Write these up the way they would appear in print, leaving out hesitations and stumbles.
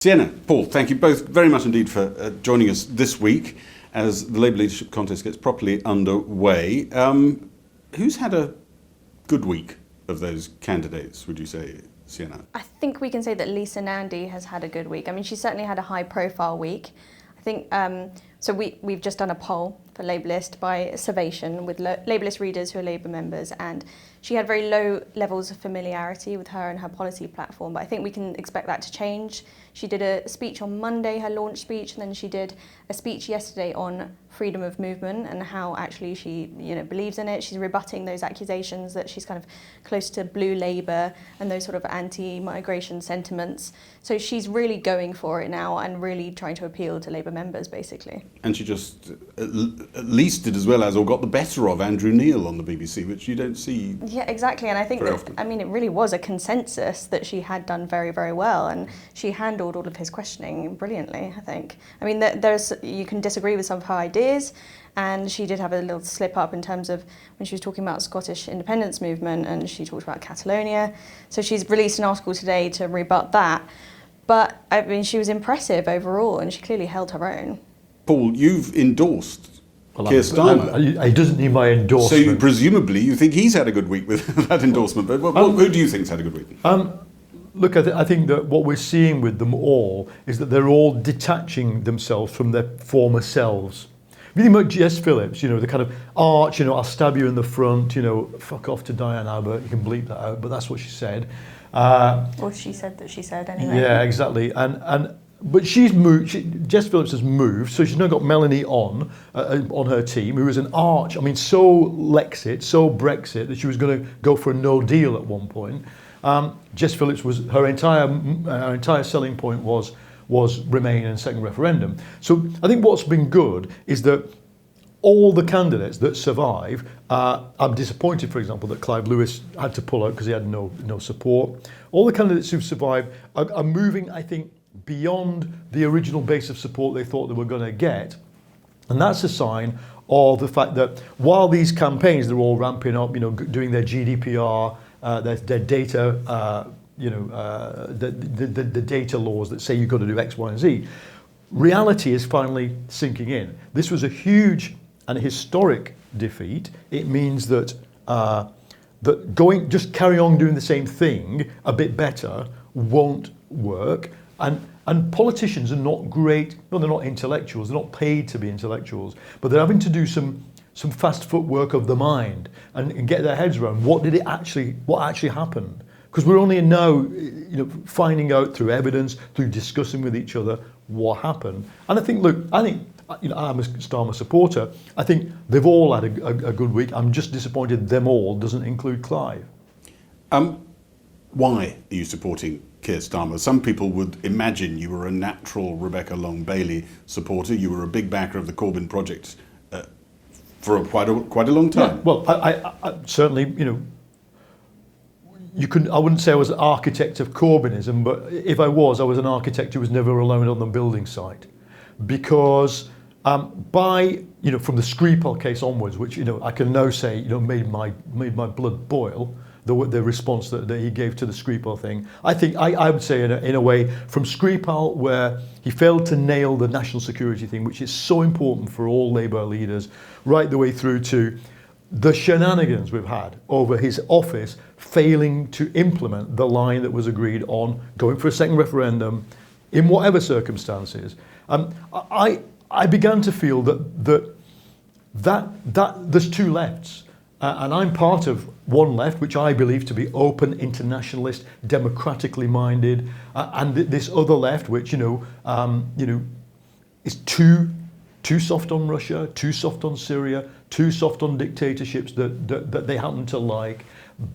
Sienna, Paul, thank you both very much indeed for joining us this week as the Labour leadership contest gets properly underway. Who's had a good week of those candidates, would you say, Sienna? I think we can say that Lisa Nandy has had a good week. I mean, she certainly had a high-profile week. I think, so we've just done a poll for Labour List by Survation with Labour List readers who are Labour members, and she had very low levels of familiarity with her and her policy platform, but I think we can expect that to change. She did a speech on Monday, her launch speech, and then she did a speech yesterday on freedom of movement and how actually she believes in it. She's rebutting those accusations that she's kind of close to blue Labour and those sort of anti-migration sentiments. So she's really going for it now and really trying to appeal to Labour members, basically. And she just at least did as well as, or got the better of, Andrew Neil on the BBC, which you don't see. Yeah, exactly. And I think that, I mean, it really was a consensus that she had done very, very well, and she handled all of his questioning brilliantly, I think. I mean, you can disagree with some of her ideas, and she did have a little slip up in terms of when she was talking about Scottish independence movement, and she talked about Catalonia. So she's released an article today to rebut that. But I mean, she was impressive overall, and she clearly held her own. Paul, you've endorsed Kier Starmer. He doesn't need my endorsement. So presumably you think he's had a good week with that endorsement. But who do you think's had a good week? Look, I think that what we're seeing with them all is that they're all detaching themselves from their former selves. Really much Jess Phillips, the kind of arch, I'll stab you in the front, fuck off to Diane Abbott, you can bleep that out, but that's what she said. Or she said that she said anyway. Yeah, exactly. But she's moved. Jess Phillips has moved, so she's now got Melanie on her team, who is an arch. I mean, so Lexit, so Brexit that she was going to go for a no deal at one point. Jess Phillips was her entire selling point was Remain and second referendum. So I think what's been good is that all the candidates that survive, I'm disappointed, for example, that Clive Lewis had to pull out because he had no support. All the candidates who've survived are moving, I think, beyond the original base of support they thought they were going to get. And that's a sign of the fact that while these campaigns, they're all ramping up, doing their GDPR, their data, the data laws that say you've got to do X, Y, and Z, reality is finally sinking in. This was a huge and historic defeat. It means that just carry on doing the same thing a bit better won't work. And politicians are not great. No, they're not intellectuals. They're not paid to be intellectuals, but they're having to do some fast footwork of the mind and get their heads around what actually happened. Because we're only now, finding out through evidence, through discussing with each other what happened. And I think, I'm a Starmer supporter. I think they've all had a good week. I'm just disappointed them all doesn't include Clive. Why are you supporting Kier Starmer? Some people would imagine you were a natural Rebecca Long-Bailey supporter. You were a big backer of the Corbyn project for quite a long time. Yeah, well, I certainly, I wouldn't say I was an architect of Corbynism, but if I was an architect who was never alone on the building site. Because from the Skripal case onwards, which I can now say made my blood boil, the response that he gave to the Skripal thing. I think I would say in a way from Skripal, where he failed to nail the national security thing, which is so important for all Labour leaders, right the way through to the shenanigans we've had over his office failing to implement the line that was agreed on going for a second referendum in whatever circumstances. I began to feel that there's two lefts. And I'm part of one left, which I believe to be open, internationalist, democratically minded, and this other left, which is too soft on Russia, too soft on Syria, too soft on dictatorships that they happen to like,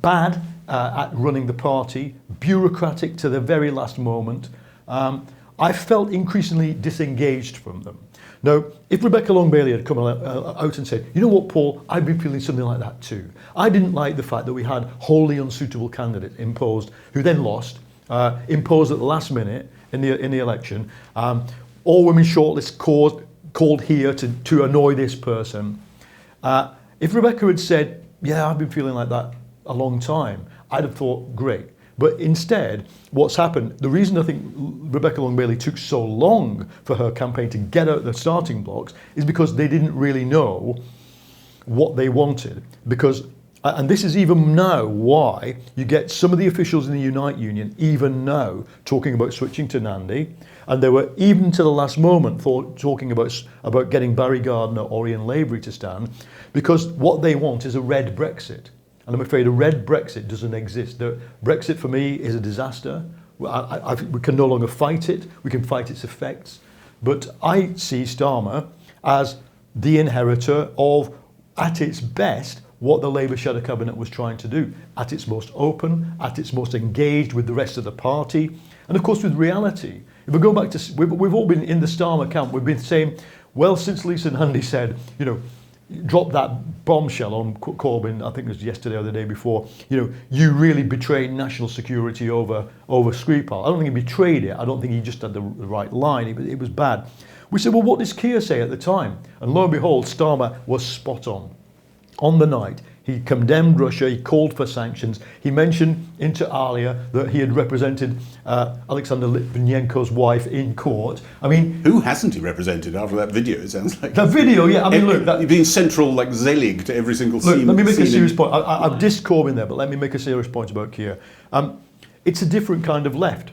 bad at running the party, bureaucratic to the very last moment. I felt increasingly disengaged from them. Now, if Rebecca Long-Bailey had come out and said, you know what, Paul, I've been feeling something like that too. I didn't like the fact that we had wholly unsuitable candidates imposed, who then lost, imposed at the last minute in the election. All women shortlist called here to annoy this person. If Rebecca had said, yeah, I've been feeling like that a long time, I'd have thought, great. But instead, what's happened, the reason I think Rebecca Long-Bailey took so long for her campaign to get out the starting blocks is because they didn't really know what they wanted. Because, and this is even now why you get some of the officials in the Unite Union even now talking about switching to Nandy. And they were even to the last moment talking about getting Barry Gardiner or Ian Laborie to stand, because what they want is a red Brexit. And I'm afraid a red Brexit doesn't exist. Brexit for me is a disaster. We can no longer fight it. We can fight its effects. But I see Starmer as the inheritor of, at its best, what the Labour Shadow Cabinet was trying to do. At its most open, at its most engaged with the rest of the party. And of course with reality. If we go back to, we've all been in the Starmer camp, we've been saying, well, since Lisa Nandy said, you know, dropped that bombshell on Corbyn, I think it was yesterday or the day before, you know, you really betrayed national security over Skripal. I don't think he betrayed it, I don't think he just had the right line, it was bad. We said, well, what does Kier say at the time? And lo and behold, Starmer was spot on. On the night, he condemned Russia, he called for sanctions, he mentioned inter alia that he had represented Alexander Litvinenko's wife in court. I mean... Who hasn't he represented after that video, it sounds like? That video, yeah, I mean, look... You've been central, like, Zelig to every single scene. Let me make a serious point. I've dissed Corbyn there, but let me make a serious point about Kier. It's a different kind of left.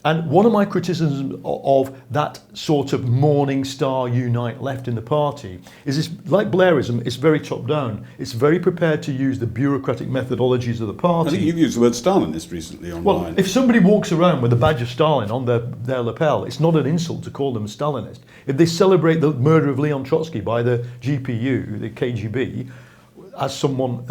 And one of my criticisms of that sort of Morning Star Unite left in the party is this, like Blairism, it's very top-down. It's very prepared to use the bureaucratic methodologies of the party. I think you've used the word Stalinist recently online. Well, if somebody walks around with a badge of Stalin on their lapel, it's not an insult to call them Stalinist. If they celebrate the murder of Leon Trotsky by the GPU, the KGB, as someone,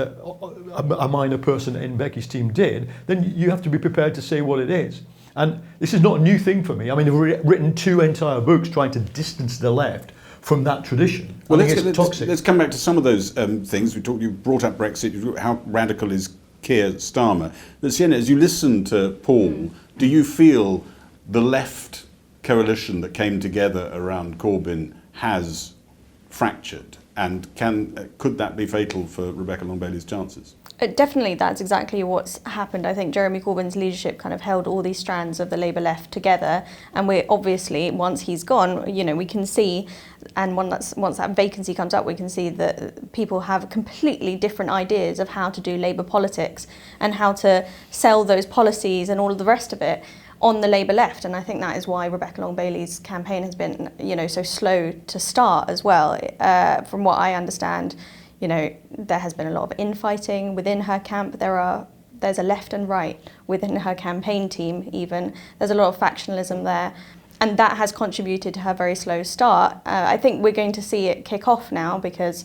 a minor person in Becky's team did, then you have to be prepared to say what it is. And this is not a new thing for me. I mean, I've written 2 entire books trying to distance the left from that tradition. Well, let's come back to some of those things. You brought up Brexit, how radical is Kier Starmer. But Sienna, as you listen to Paul, do you feel the left coalition that came together around Corbyn has fractured? And could that be fatal for Rebecca Long-Bailey's chances? Definitely, that's exactly what's happened. I think Jeremy Corbyn's leadership kind of held all these strands of the Labour left together, and we're obviously, once he's gone, you know, we can see, and once that vacancy comes up, we can see that people have completely different ideas of how to do Labour politics and how to sell those policies and all of the rest of it on the Labour left. And I think that is why Rebecca Long-Bailey's campaign has been, you know, so slow to start as well. From what I understand, you know, there has been a lot of infighting within her camp. There's a left and right within her campaign team even. There's a lot of factionalism there. And that has contributed to her very slow start. I think we're going to see it kick off now because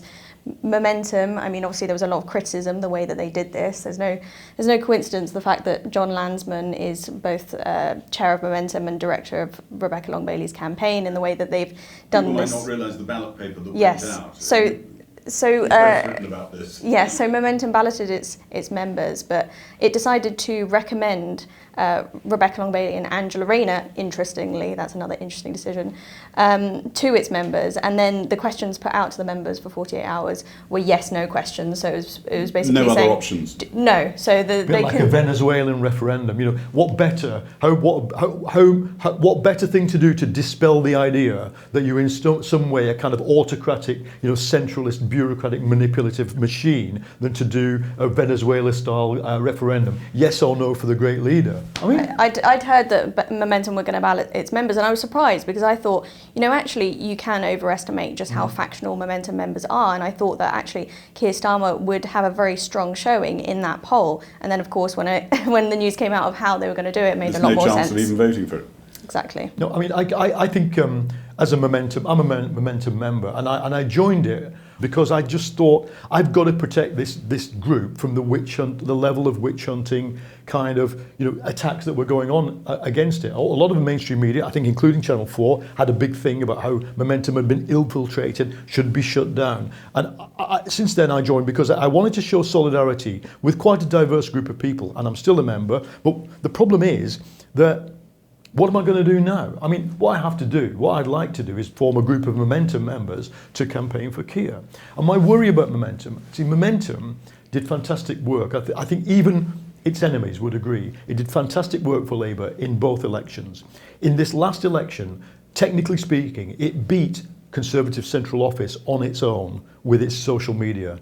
Momentum, I mean, obviously there was a lot of criticism the way that they did this. There's no coincidence the fact that John Landsman is both chair of Momentum and director of Rebecca Long-Bailey's campaign, in the way that they've done this. People might not realise the ballot paper that went out. So about this. Yeah, so Momentum balloted its members, but it decided to recommend Rebecca Long-Bailey and Angela Rayner, interestingly, that's another interesting decision, to its members. And then the questions put out to the members for 48 hours were yes/no questions. So it was basically no saying, other options. a No. So bit like a Venezuelan referendum. You know, what better thing to do to dispel the idea that you're in some way a kind of autocratic, you know, centralist, bureaucratic, manipulative machine than to do a Venezuela-style referendum, yes or no for the great leader. I mean, I'd heard that Momentum were going to ballot its members, and I was surprised because I thought, you know, actually you can overestimate just how factional Momentum members are, and I thought that actually Kier Starmer would have a very strong showing in that poll. And then, of course, when the news came out of how they were going to do it, it made a lot more sense. There's no chance of even voting for it. Exactly. No, I mean, I think as a Momentum, I'm a Momentum member, and I joined it because I just thought I've got to protect this group from the witch hunt, the level of witch hunting kind of, you know, attacks that were going on against it. A lot of the mainstream media, I think including Channel 4, had a big thing about how Momentum had been infiltrated, should be shut down. And since then I joined because I wanted to show solidarity with quite a diverse group of people, and I'm still a member. But the problem is that what am I going to do now? I mean, what I have to do, what I'd like to do is form a group of Momentum members to campaign for Kier. And my worry about Momentum, see, Momentum did fantastic work. I think even its enemies would agree, it did fantastic work for Labour in both elections. In this last election, technically speaking, it beat Conservative central office on its own with its social media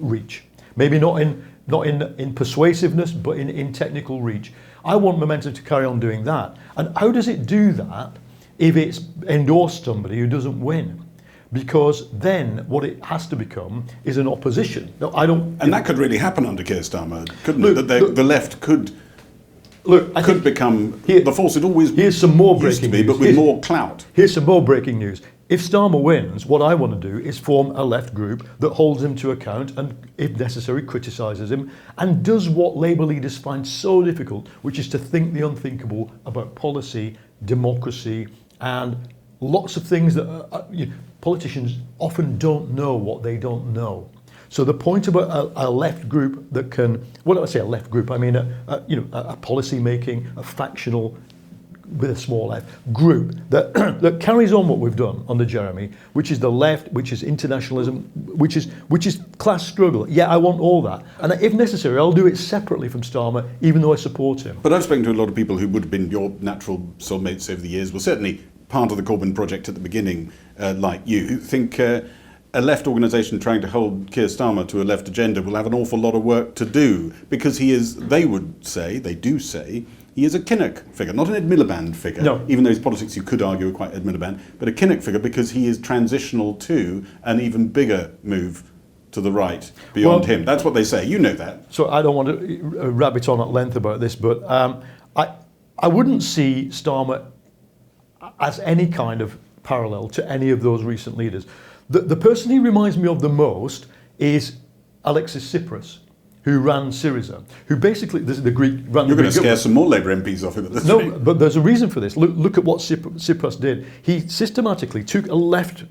reach. Maybe not in persuasiveness, but in technical reach. I want Momentum to carry on doing that. And how does it do that if it's endorsed somebody who doesn't win? Because then what it has to become is an opposition. No, I don't. And that could really happen under Kier Starmer, couldn't it? That the left could become the force it always here's some more used to breaking be, news. but with more clout. Here's some more breaking news. If Starmer wins, what I want to do is form a left group that holds him to account and, if necessary, criticises him and does what Labour leaders find so difficult, which is to think the unthinkable about policy, democracy, and lots of things that politicians often don't know what they don't know. So the point about a left group that can, when I say a left group, I mean a policy making, a factional, with a small f, group that that carries on what we've done under Jeremy, which is the left, which is internationalism, which is class struggle. Yeah, I want all that, and if necessary, I'll do it separately from Starmer, even though I support him. But I've spoken to a lot of people who would have been your natural soulmates over the years, were certainly part of the Corbyn project at the beginning, like you, who think a left organisation trying to hold Kier Starmer to a left agenda will have an awful lot of work to do, because he is, they do say, he is a Kinnock figure, not an Ed Miliband figure, no. Even though his politics you could argue are quite Ed Miliband, but a Kinnock figure because he is transitional to an even bigger move to the right beyond him. That's what they say. You know that. So I don't want to rabbit on at length about this, but I wouldn't see Starmer as any kind of parallel to any of those recent leaders. The person he reminds me of the most is Alexis Tsipras, who ran Syriza, who basically, this is the Greek... You're going to scare some more Labour MPs off him at this rate. No, but there's a reason for this. Look at what Tsipras did. He systematically took a left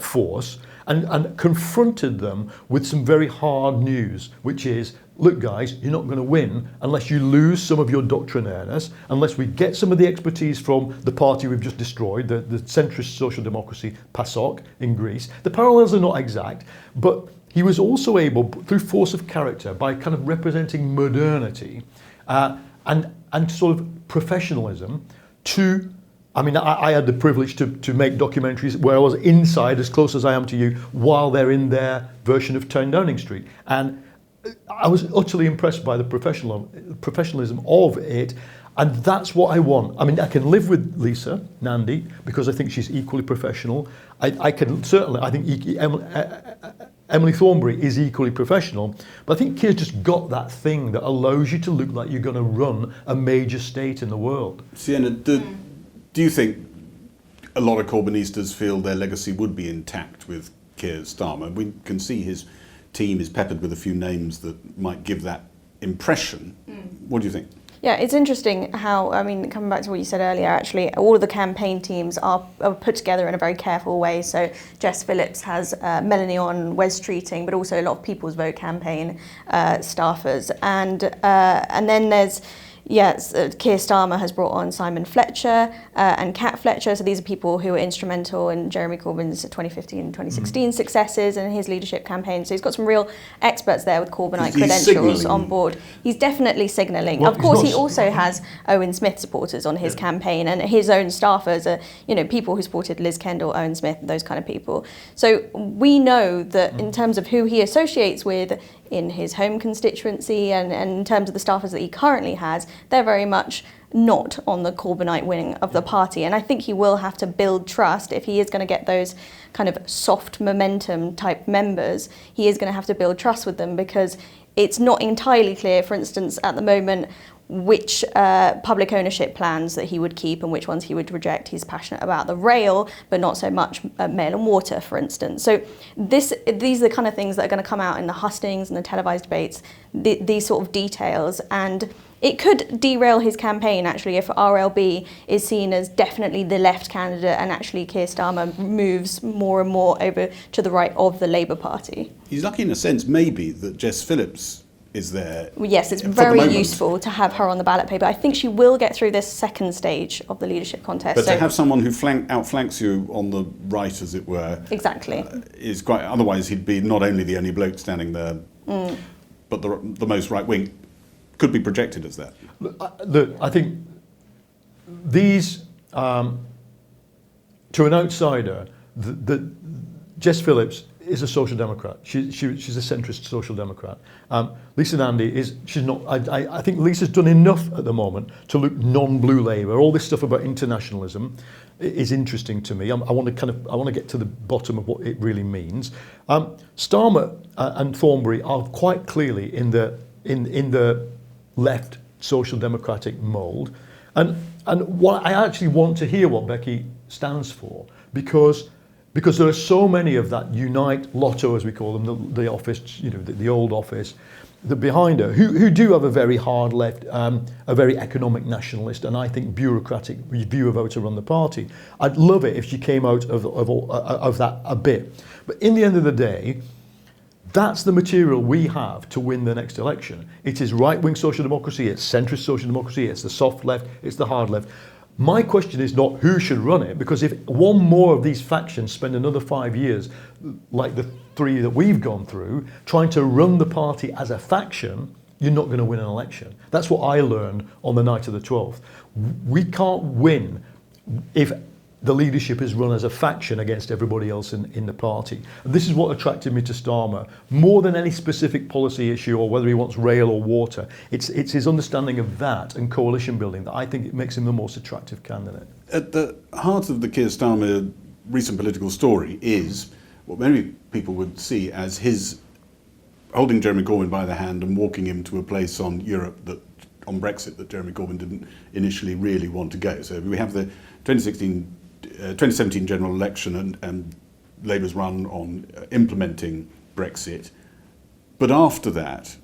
force and confronted them with some very hard news, which is, look guys, you're not going to win unless you lose some of your doctrinaires, unless we get some of the expertise from the party we've just destroyed, the centrist social democracy, PASOK in Greece. The parallels are not exact, but he was also able, through force of character, by kind of representing modernity and sort of professionalism to... I mean, I had the privilege to make documentaries where I was inside, as close as I am to you, while they're in their version of 10 Downing Street. And I was utterly impressed by the professionalism of it. And that's what I want. I mean, I can live with Lisa Nandy because I think she's equally professional. I can certainly, I think Emily Thornberry is equally professional. But I think Kier's just got that thing that allows you to look like you're going to run a major state in the world. Sienna, do you think a lot of Corbynistas feel their legacy would be intact with Kier Starmer? We can see his team is peppered with a few names that might give that impression. What do you think? Yeah, it's interesting how, I mean, coming back to what you said earlier, actually, all of the campaign teams are put together in a very careful way. So Jess Phillips has Melanie on Wes Streeting, but also a lot of People's Vote campaign staffers. And then there's, Kier Starmer has brought on Simon Fletcher and Kat Fletcher. So these are people who were instrumental in Jeremy Corbyn's 2015 and 2016 successes and his leadership campaign. So he's got some real experts there with Corbynite credentials on board. He's definitely signalling. Well, of course, he also has Owen Smith supporters on his campaign, and his own staffers are, people who supported Liz Kendall, Owen Smith, those kind of people. So we know that in terms of who he associates with in his home constituency and in terms of the staffers that he currently has, they're very much not on the Corbynite wing of the party. And I think he will have to build trust if he is going to get those kind of soft momentum type members. He is going to have to build trust with them, because it's not entirely clear, for instance, at the moment, which public ownership plans that he would keep and which ones he would reject. He's passionate about the rail, but not so much mail and water, for instance. So these are the kind of things that are going to come out in the hustings and the televised debates, these sort of details. And it could derail his campaign, actually, if RLB is seen as definitely the left candidate and actually Kier Starmer moves more and more over to the right of the Labour Party. He's lucky in a sense, maybe, that Jess Phillips is there. Well, yes, it's very useful to have her on the ballot paper. I think she will get through this second stage of the leadership contest. But to have someone who outflanks you on the right, as it were, exactly, is quite. Otherwise, he'd be not only the only bloke standing there, but the most right wing. could be projected as that. Look, I think these, to an outsider, Jess Phillips is a social democrat. She's a centrist social democrat. Lisa Nandy she's not. I think Lisa's done enough at the moment to look non-blue Labour. All this stuff about internationalism is interesting to me. I want to get to the bottom of what it really means. Starmer and Thornbury are quite clearly in the left social democratic mould, and what I actually want to hear what Becky stands for, because there are so many of that Unite Lotto, as we call them, the office, the old office, behind her, who do have a very hard left, a very economic nationalist, and I think bureaucratic view of how to run the party. I'd love it if she came out of that a bit. But in the end of the day, that's the material we have to win the next election. It is right-wing social democracy, it's centrist social democracy, it's the soft left, it's the hard left. My question is not who should run it, because if one more of these factions spend another 5 years, like the 3 that we've gone through, trying to run the party as a faction, you're not going to win an election. That's what I learned on the night of the 12th. We can't win if the leadership is run as a faction against everybody else in the party. And this is what attracted me to Starmer, more than any specific policy issue or whether he wants rail or water. It's his understanding of that and coalition building that I think it makes him the most attractive candidate. At the heart of the Kier Starmer recent political story is what many people would see as his holding Jeremy Corbyn by the hand and walking him to a place on on Brexit that Jeremy Corbyn didn't initially really want to go. So we have the 2017 general election and Labour's run on implementing Brexit. But after that,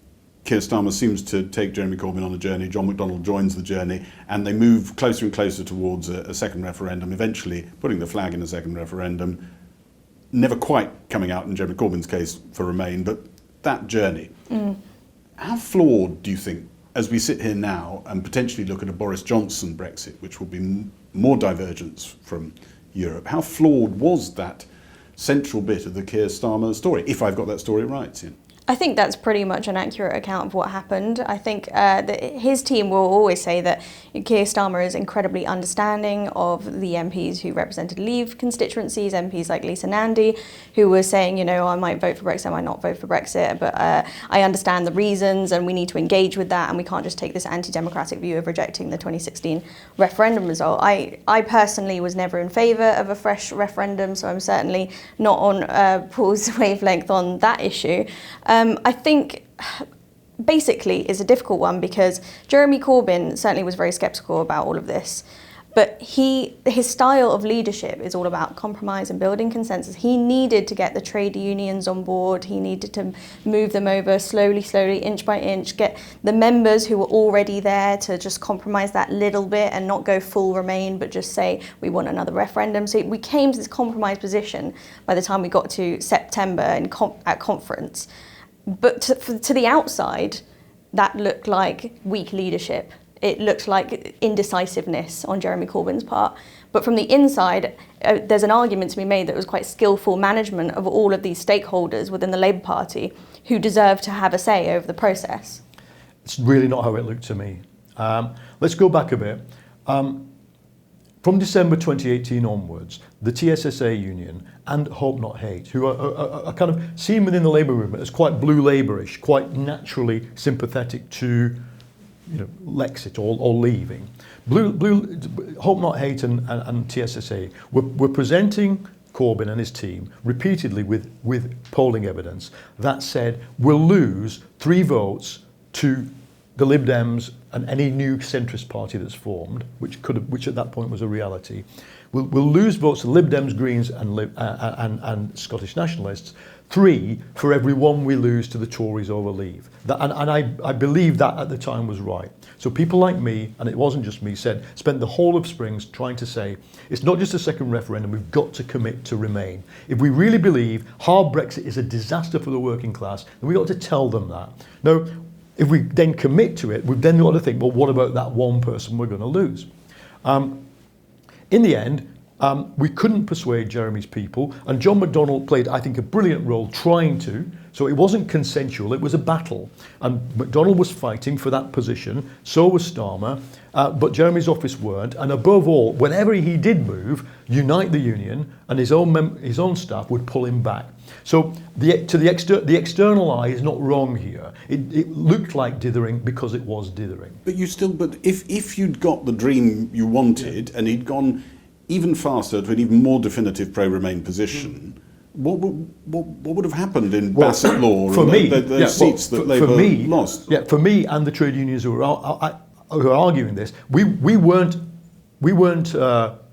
Kier Starmer seems to take Jeremy Corbyn on a journey. John McDonnell joins the journey, and they move closer and closer towards a second referendum, eventually putting the flag in a second referendum, never quite coming out in Jeremy Corbyn's case for Remain, but that journey. How flawed do you think, as we sit here now and potentially look at a Boris Johnson Brexit, which will be more divergence from Europe, how flawed was that central bit of the Kier Starmer story, if I've got that story right, Ian? I think that's pretty much an accurate account of what happened. I think that his team will always say that Kier Starmer is incredibly understanding of the MPs who represented Leave constituencies, MPs like Lisa Nandy, who were saying, I might vote for Brexit, I might not vote for Brexit, but I understand the reasons and we need to engage with that, and we can't just take this anti-democratic view of rejecting the 2016 referendum result. I personally was never in favour of a fresh referendum, so I'm certainly not on Paul's wavelength on that issue. I think basically it's a difficult one because Jeremy Corbyn certainly was very sceptical about all of this, but his style of leadership is all about compromise and building consensus. He needed to get the trade unions on board. He needed to move them over slowly, inch by inch, get the members who were already there to just compromise that little bit and not go full Remain, but just say, we want another referendum. So we came to this compromise position by the time we got to September at conference. But to the outside, that looked like weak leadership. It looked like indecisiveness on Jeremy Corbyn's part. But from the inside, there's an argument to be made that it was quite skillful management of all of these stakeholders within the Labour Party who deserve to have a say over the process. It's really not how it looked to me. Let's go back a bit. From December 2018 onwards, the TSSA union and Hope Not Hate, who are kind of seen within the Labour movement as quite blue Labourish, quite naturally sympathetic to Lexit or leaving. Hope Not Hate and TSSA were presenting Corbyn and his team repeatedly with polling evidence that said we'll lose 3 votes to the Lib Dems and any new centrist party that's formed, which at that point was a reality. We'll lose votes to Lib Dems, Greens and Scottish Nationalists, 3 for every 1 we lose to the Tories over Leave. I believe that at the time was right. So people like me, and it wasn't just me, spent the whole of Springs trying to say, it's not just a second referendum, we've got to commit to Remain. If we really believe hard Brexit is a disaster for the working class, then we've got to tell them that. Now, if we then commit to it, we've then got to think, well, what about that 1 person we're going to lose? In the end, we couldn't persuade Jeremy's people, and John McDonnell played, I think, a brilliant role trying to So it wasn't consensual, it was a battle. And McDonnell was fighting for that position, so was Starmer, but Jeremy's office weren't. And above all, whenever he did move, unite the union, and his own staff would pull him back. So the external eye is not wrong here. It looked like dithering because it was dithering. But if you'd got the dream you wanted, and he'd gone even faster to an even more definitive pro-Remain position, what would have happened in Bassett Law for and me, those seats that Labour lost? Yeah, for me and the trade unions who are arguing this, we weren't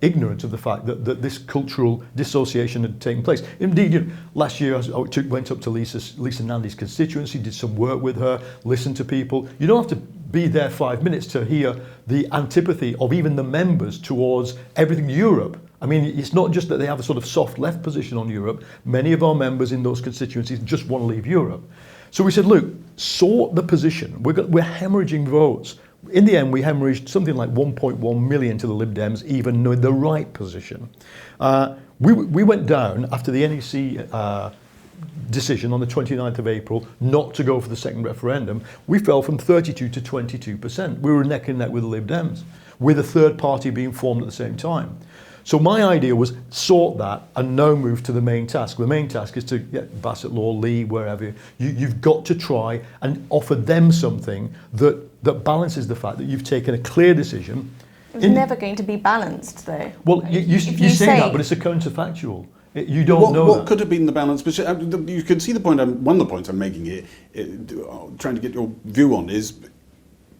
ignorant of the fact that this cultural dissociation had taken place. Indeed, last year I went up to Lisa Nandy's constituency, did some work with her, listened to people. You don't have to be there 5 minutes to hear the antipathy of even the members towards everything Europe. I mean, it's not just that they have a sort of soft left position on Europe. Many of our members in those constituencies just want to leave Europe. So we said, look, sort the position. We're hemorrhaging votes. In the end, we hemorrhaged something like 1.1 million to the Lib Dems, even in the right position. We went down after the NEC decision on the 29th of April not to go for the second referendum. We fell from 32 to 22%. We were neck and neck with the Lib Dems, with a third party being formed at the same time. So my idea was sort that and no move to the main task. The main task is to get Bassett Law, Lee, wherever. You've got to try and offer them something that balances the fact that you've taken a clear decision. It's never going to be balanced, though. Well, you say that, but it's a counterfactual. You don't know what could have been the balance? But you can see the point. One of the points I'm making here, trying to get your view on, is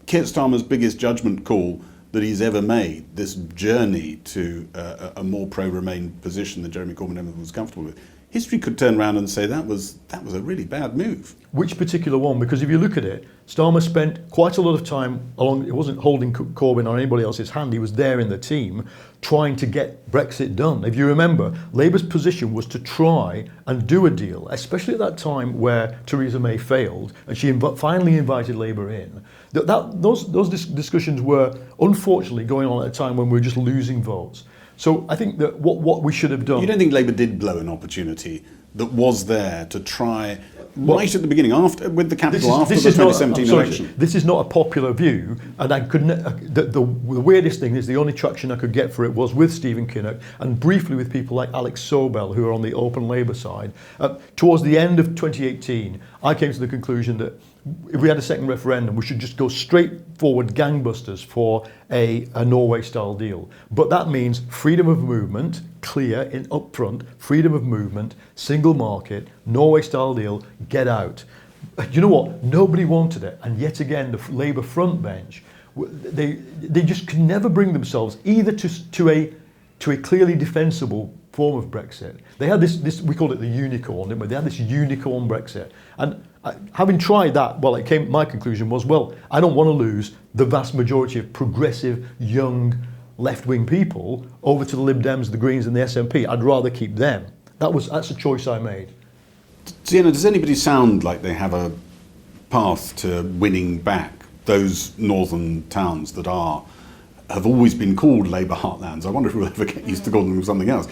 Kier Starmer's biggest judgment call that he's ever made, this journey to a more pro-Remain position that Jeremy Corbyn ever was comfortable with. History could turn around and say that was a really bad move. Which particular one? Because if you look at it, Starmer spent quite a lot of time along. It wasn't holding Corbyn or anybody else's hand. He was there in the team, trying to get Brexit done. If you remember, Labour's position was to try and do a deal, especially at that time where Theresa May failed, and she finally invited Labour in. Those discussions were unfortunately going on at a time when we were just losing votes. So I think that what we should have done. You don't think Labour did blow an opportunity that was there to try right at the beginning, with the capital after the 2017 election? This is not a popular view, and I couldn't. The weirdest thing is the only traction I could get for it was with Stephen Kinnock and briefly with people like Alex Sobel, who are on the Open Labour side. Towards the end of 2018, I came to the conclusion that if we had a second referendum, we should just go straight forward gangbusters for a Norway-style deal. But that means freedom of movement, clear in upfront, freedom of movement, single market, Norway-style deal, get out. You know what? Nobody wanted it. And yet again, the Labour front bench, they just could never bring themselves either to a clearly defensible form of Brexit. They had this we called it the unicorn, didn't we? They had this unicorn Brexit. And having tried that, my conclusion was, I don't want to lose the vast majority of progressive, young, left-wing people over to the Lib Dems, the Greens and the SNP. I'd rather keep them. That's a choice I made. Sienna, does anybody sound like they have a path to winning back those northern towns that have always been called Labour heartlands? I wonder if we'll ever get used to calling them something else.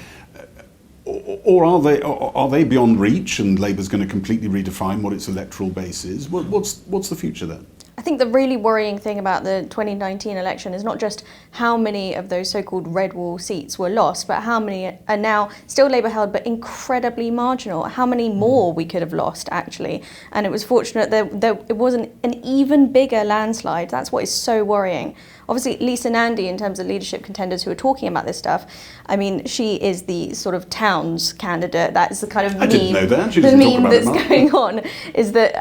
Or are they beyond reach and Labour's going to completely redefine what its electoral base is? What's the future then? I think the really worrying thing about the 2019 election is not just how many of those so-called red wall seats were lost, but how many are now still Labour held but incredibly marginal. How many more we could have lost, actually. And it was fortunate that it wasn't an even bigger landslide. That's what is so worrying. Obviously, Lisa Nandy, in terms of leadership contenders who are talking about this stuff, I mean, she is the sort of towns candidate. That is the kind of meme. I didn't know that. The meme that's going on is that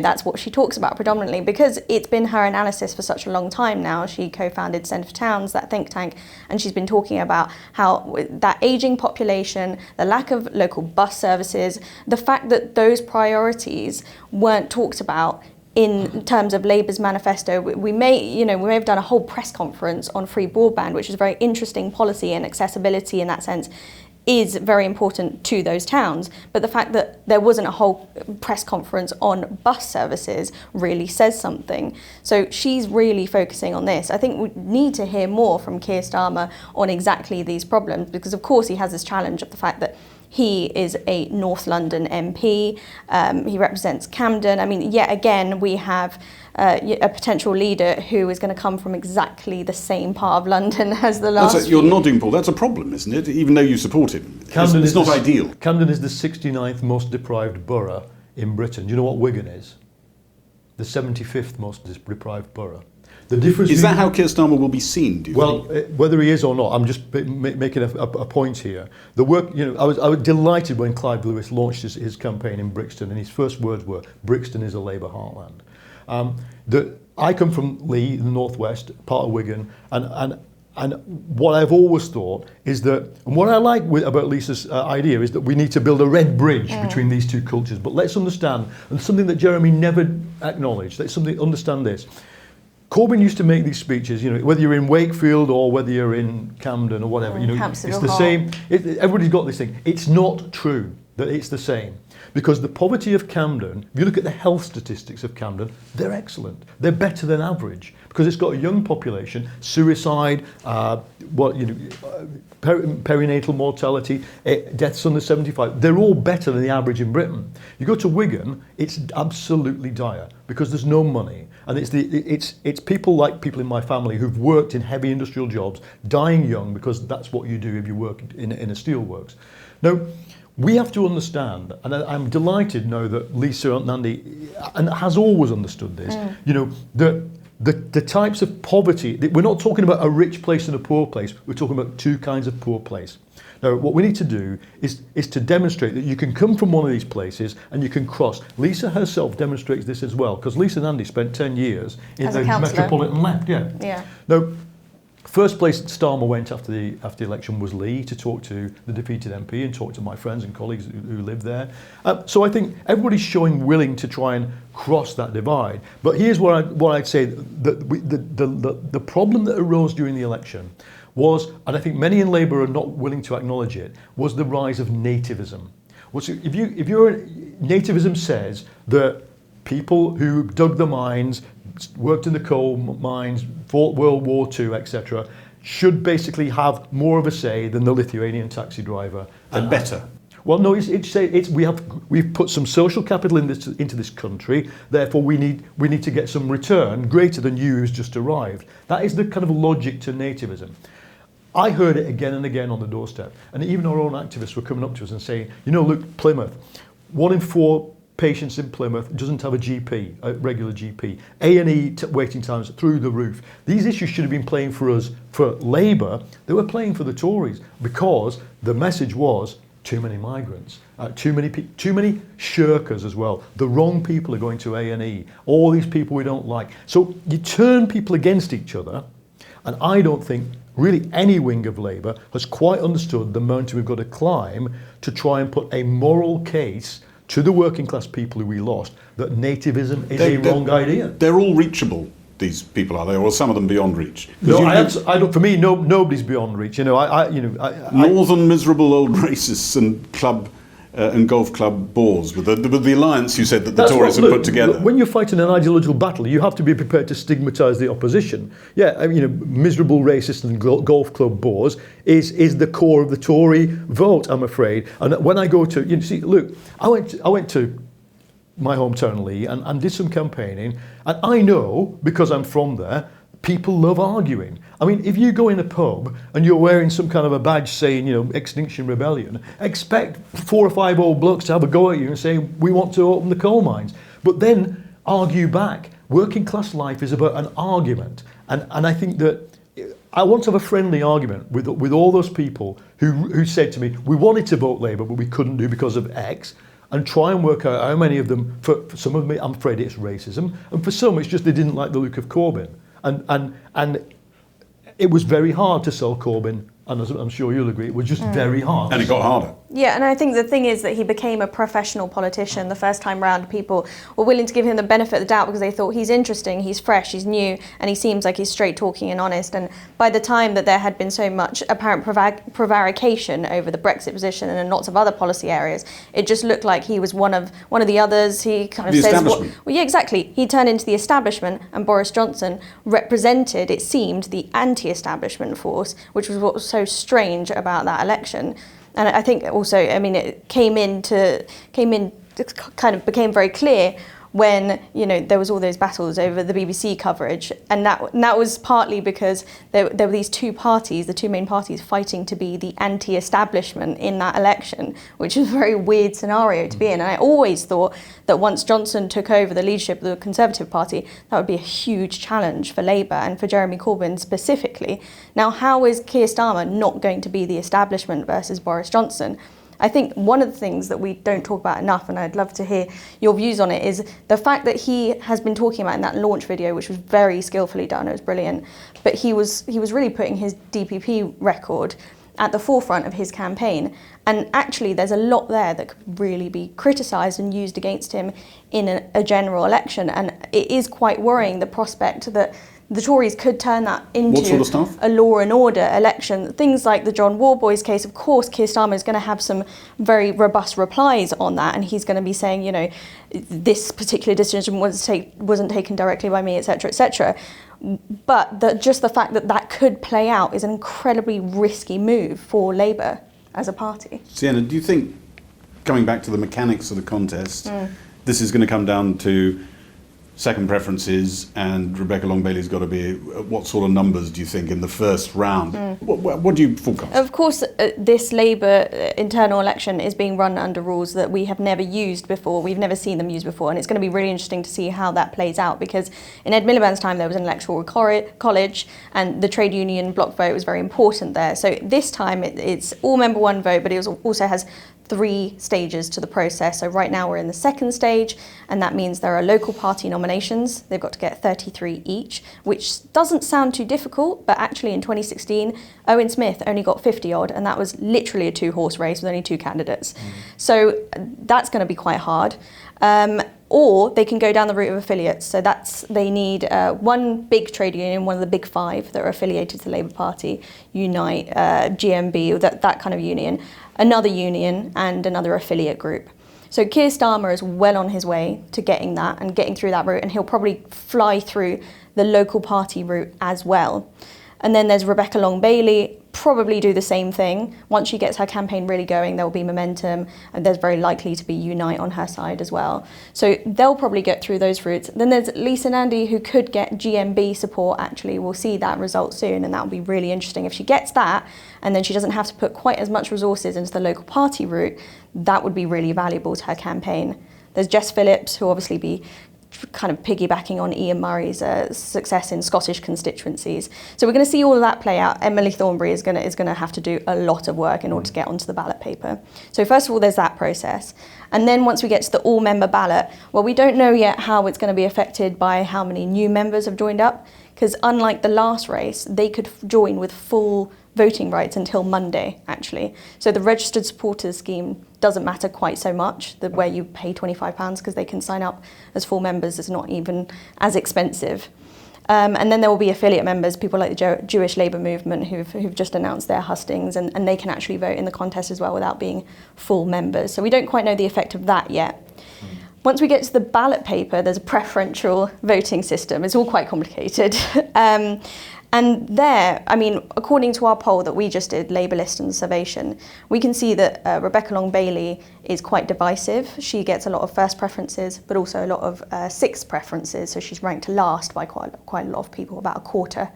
that's what she talks about predominantly, because it's been her analysis for such a long time now. She co-founded Centre for Towns, that think tank, and she's been talking about how that ageing population, the lack of local bus services, the fact that those priorities weren't talked about in terms of Labour's manifesto. We may have done a whole press conference on free broadband, which is a very interesting policy, and accessibility in that sense is very important to those towns. But the fact that there wasn't a whole press conference on bus services really says something. So she's really focusing on this. I think we need to hear more from Kier Starmer on exactly these problems, because of course he has this challenge of the fact that he is a North London MP, he represents Camden. I mean, yet again, we have a potential leader who is going to come from exactly the same part of London as the last. You're nodding, Paul. That's a problem, isn't it? Even though you support him. It's not ideal. Camden is the 69th most deprived borough in Britain. Do you know what Wigan is? The 75th most deprived borough. The difference is that how Kier Starmer will be seen, do you think? Whether he is or not, I'm just making a point here. The work, I was delighted when Clive Lewis launched his campaign in Brixton, and his first words were, "Brixton is a Labour heartland." I come from Lee, in the northwest, part of Wigan, and what I've always thought is that, and what I like about Lisa's idea is that we need to build a red bridge between these two cultures. But let's understand, and something that Jeremy never acknowledged, let's understand this. Corbyn used to make these speeches, whether you're in Wakefield or whether you're in Camden or whatever, it's the same. Everybody's got this thing. It's not true that it's the same, because the poverty of Camden, if you look at the health statistics of Camden, they're excellent. They're better than average because it's got a young population, suicide, perinatal mortality, deaths under 75. They're all better than the average in Britain. You go to Wigan, it's absolutely dire because there's no money. And it's people like people in my family who've worked in heavy industrial jobs, dying young because that's what you do if you work in a steelworks. Now, we have to understand, and I'm delighted now that Lisa Nandy has always understood this, the types of poverty, we're not talking about a rich place and a poor place, we're talking about two kinds of poor place. Now, what we need to do is to demonstrate that you can come from one of these places and you can cross. Lisa herself demonstrates this as well, because Lisa Nandy spent 10 years in the Metropolitan Left. Yeah. Now, first place Starmer went after the election was Lee, to talk to the defeated MP and talk to my friends and colleagues who live there. So I think everybody's showing willing to try and cross that divide. But here's what I'd say: the problem that arose during the election was, and I think many in Labour are not willing to acknowledge it, was the rise of nativism. Nativism says that people who dug the mines, worked in the coal mines, fought World War II, etc., should basically have more of a say than the Lithuanian taxi driver. And better. Well, no, we've put some social capital into this country. Therefore, we need to get some return greater than you who's just arrived. That is the kind of logic to nativism. I heard it again and again on the doorstep, and even our own activists were coming up to us and saying, look, Plymouth, 1 in 4 patients in Plymouth doesn't have a GP, a regular GP. A&E waiting times through the roof. These issues should have been playing for us, for Labour. They were playing for the Tories because the message was too many migrants, too many shirkers as well. The wrong people are going to A&E. All these people we don't like. So you turn people against each other, and I don't think really any wing of Labour has quite understood the mountain we've got to climb to try and put a moral case to the working class people who we lost that nativism is a wrong idea. They're all reachable, these people, are they? Or some of them beyond reach? No, I don't. For me, nobody's beyond reach. Northern miserable old racists and club and golf club bores with the alliance you said that the Tories have put together. When you're fighting an ideological battle, you have to be prepared to stigmatise the opposition. Yeah, miserable racists and golf club bores is the core of the Tory vote, I'm afraid. And when I go to, I went to my hometown Lee and did some campaigning, and I know, because I'm from there, people love arguing. I mean, if you go in a pub and you're wearing some kind of a badge saying, Extinction Rebellion, expect 4 or 5 old blokes to have a go at you and say, we want to open the coal mines. But then argue back. Working class life is about an argument. And I think that I want to have a friendly argument with all those people who said to me, we wanted to vote Labour, but we couldn't do because of X. And try and work out how many of them, for some of them, I'm afraid it's racism. And for some, it's just they didn't like the look of Corbyn. And it was very hard to sell Corbyn, and as I'm sure you'll agree, it was just very hard. And it got harder. Yeah, and I think the thing is that he became a professional politician the first time round. People were willing to give him the benefit of the doubt because they thought he's interesting, he's fresh, he's new, and he seems like he's straight talking and honest. And by the time that there had been so much apparent prevarication over the Brexit position and lots of other policy areas, it just looked like he was one of the others. He kind of the says, establishment. well, yeah, exactly. He turned into the establishment, and Boris Johnson represented, it seemed, the anti-establishment force, which was what was so strange about that election. And I think also, I mean, it kind of became very clear when, you know, there was all those battles over the BBC coverage, and that was partly because there were these two parties, the two main parties, fighting to be the anti-establishment in that election, which is a very weird scenario to be in. And I always thought that once Johnson took over the leadership of the Conservative Party, that would be a huge challenge for Labour and for Jeremy Corbyn specifically. Now, how is Kier Starmer not going to be the establishment versus Boris Johnson? I think one of the things that we don't talk about enough, and I'd love to hear your views on it, is the fact that he has been talking about in that launch video, which was very skillfully done, it was brilliant, but he was really putting his DPP record at the forefront of his campaign. And actually there's a lot there that could really be criticised and used against him in a general election. And it is quite worrying, the prospect that the Tories could turn that into What sort of stuff? A law and order election. Things like the John Warboys case, of course, Kier Starmer is going to have some very robust replies on that, and he's going to be saying, you know, this particular decision wasn't taken directly by me, etc., etc. But just the fact that that could play out is an incredibly risky move for Labour as a party. Sienna, do you think, coming back to the mechanics of the contest, this is going to come down to second preferences, and Rebecca Long-Bailey's got to be, what sort of numbers do you think in the first round? What do you forecast? Of course, this Labour internal election is being run under rules that we have never used before. We've never seen them used before, and it's going to be really interesting to see how that plays out, because in Ed Miliband's time there was an electoral college, and the trade union block vote was very important there. So this time it's all member one vote, but it also has 3 stages to the process. So right now we're in the second stage, and that means there are local party nominations. They've got to get 33 each, which doesn't sound too difficult, but actually in 2016, Owen Smith only got 50 odd, and that was literally a 2-horse race with only 2 candidates. So that's going to be quite hard. Or they can go down the route of affiliates. So they need one big trade union, one of the big 5 that are affiliated to the Labour Party, Unite, GMB, that kind of union, another union, and another affiliate group. So Kier Starmer is well on his way to getting that and getting through that route, and he'll probably fly through the local party route as well. And then there's Rebecca Long-Bailey, probably do the same thing. Once she gets her campaign really going, there will be momentum, and there's very likely to be Unite on her side as well. So they'll probably get through those routes. Then there's Lisa Nandy, who could get GMB support, actually. We'll see that result soon, and that will be really interesting. If she gets that, and then she doesn't have to put quite as much resources into the local party route, that would be really valuable to her campaign. There's Jess Phillips, who will obviously be kind of piggybacking on Ian Murray's success in Scottish constituencies. So we're going to see all of that play out. Emily Thornberry is going to have to do a lot of work in order to get onto the ballot paper. So first of all, there's that process. And then once we get to the all-member ballot, well, we don't know yet how it's going to be affected by how many new members have joined up, because unlike the last race, they could join with full voting rights until Monday, actually. So the registered supporters scheme doesn't matter quite so much, where you pay £25 because they can sign up as full members. It's not even as expensive. And then there will be affiliate members, people like the Jewish Labour Movement who've just announced their hustings, and they can actually vote in the contest as well without being full members. So we don't quite know the effect of that yet. Once we get to the ballot paper, there's a preferential voting system. It's all quite complicated. And there, I mean, according to our poll that we just did, Labour List and Salvation, we can see that Rebecca Long-Bailey is quite divisive. She gets a lot of first preferences, but also a lot of sixth preferences. So she's ranked last by quite a lot of people, about a quarter.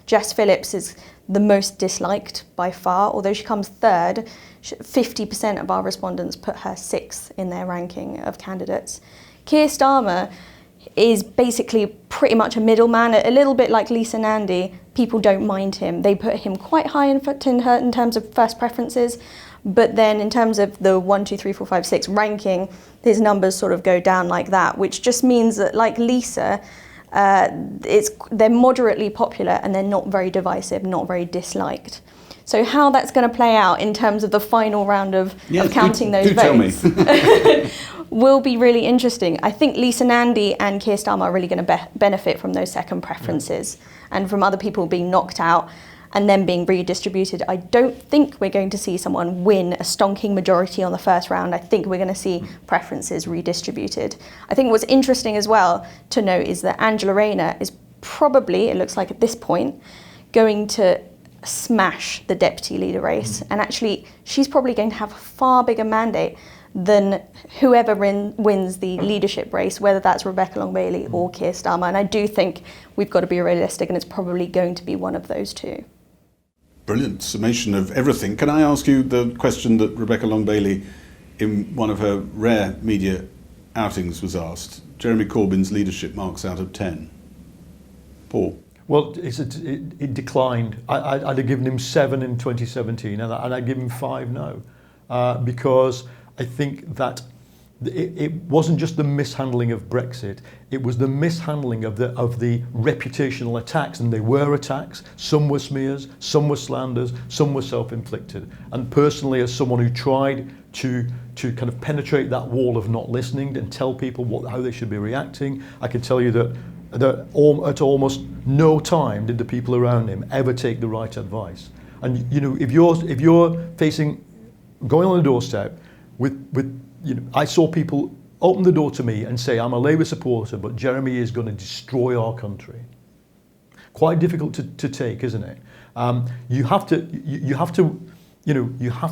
Jess Phillips is the most disliked by far. Although she comes third, 50% of our respondents put her sixth in their ranking of candidates. Kier Starmer is basically pretty much a middleman, a little bit like Lisa Nandy. People don't mind him. They put him quite high in terms of first preferences, but then in terms of the 1, 2, 3, 4, 5, 6 ranking, his numbers sort of go down like that, which just means that, like Lisa, they're moderately popular and they're not very divisive, not very disliked. So how that's going to play out in terms of the final round of counting those do tell me. votes will be really interesting. I think Lisa Nandy and Kier Starmer are really going to benefit from those second preferences and from other people being knocked out and then being redistributed. I don't think we're going to see someone win a stonking majority on the first round. I think we're going to see preferences redistributed. I think what's interesting as well to note is that Angela Rayner is probably, it looks like at this point, going to smash the deputy leader race. And actually, she's probably going to have a far bigger mandate than whoever wins the leadership race, whether that's Rebecca Long-Bailey or Kier Starmer. And I do think we've got to be realistic, and it's probably going to be one of those two. Brilliant summation of everything. Can I ask you the question that Rebecca Long-Bailey, in one of her rare media outings, was asked? Jeremy Corbyn's leadership marks out of 10. Paul? Well, it declined. I'd have given him 7 in 2017, and I'd give him 5 now, because I think that it wasn't just the mishandling of Brexit, it was the mishandling of the reputational attacks, and they were attacks. Some were smears, some were slanders, some were self-inflicted. And personally, as someone who tried to kind of penetrate that wall of not listening and tell people how they should be reacting, I can tell you that at almost no time did the people around him ever take the right advice. And you know, if you're facing going on the doorstep with I saw people open the door to me and say, I'm a Labour supporter, but Jeremy is going to destroy our country. Quite difficult to take, isn't it? You have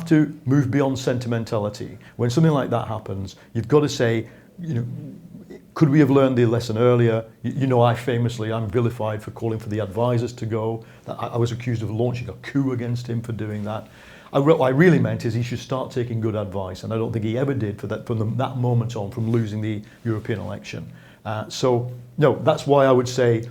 to move beyond sentimentality. When something like that happens, you've got to say, could we have learned the lesson earlier? I'm vilified for calling for the advisors to go. I was accused of launching a coup against him for doing that. What I really meant is he should start taking good advice, and I don't think he ever did from that moment on, from losing the European election. No, that's why I would say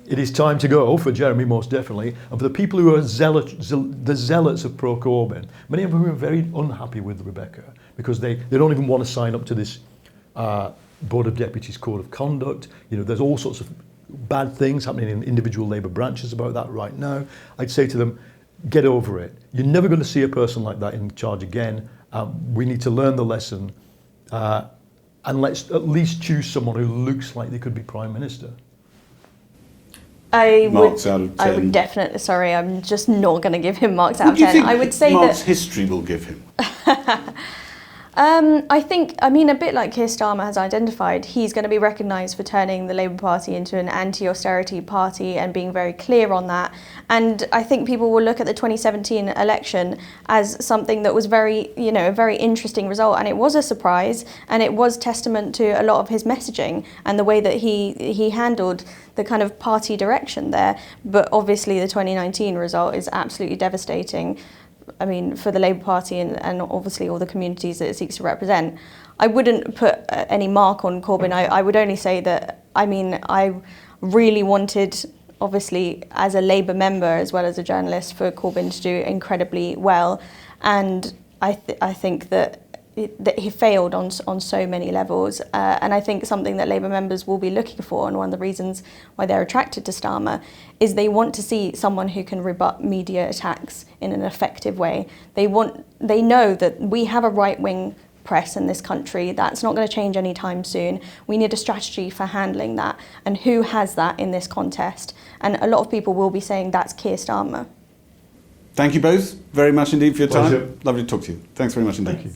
it is time to go for Jeremy, most definitely, and for the people who are the zealots of pro-Corbyn. Many of them are very unhappy with Rebecca because they don't even want to sign up to this Board of Deputies Code of Conduct. There's all sorts of bad things happening in individual Labour branches about that right now. I'd say to them, get over it. You're never going to see a person like that in charge again. We need to learn the lesson, and let's at least choose someone who looks like they could be Prime Minister. Marks out of 10. I would definitely, sorry, I'm just not going to give him marks out of 10. I would say Mark's history will give him? A bit like Kier Starmer has identified, he's going to be recognised for turning the Labour Party into an anti-austerity party and being very clear on that. And I think people will look at the 2017 election as something that was a very interesting result, and it was a surprise, and it was testament to a lot of his messaging and the way that he handled the kind of party direction there. But obviously the 2019 result is absolutely devastating. For the Labour Party and obviously all the communities that it seeks to represent. I wouldn't put any mark on Corbyn. I would only say that, I really wanted, obviously, as a Labour member as well as a journalist, for Corbyn to do incredibly well. And I think that he failed on so many levels. And I think something that Labour members will be looking for, and one of the reasons why they're attracted to Starmer, is they want to see someone who can rebut media attacks in an effective way. They know that we have a right-wing press in this country. That's not going to change anytime soon. We need a strategy for handling that. And who has that in this contest? And a lot of people will be saying that's Kier Starmer. Thank you both very much indeed for your time. Pleasure. Lovely to talk to you. Thanks very much indeed. Thank you.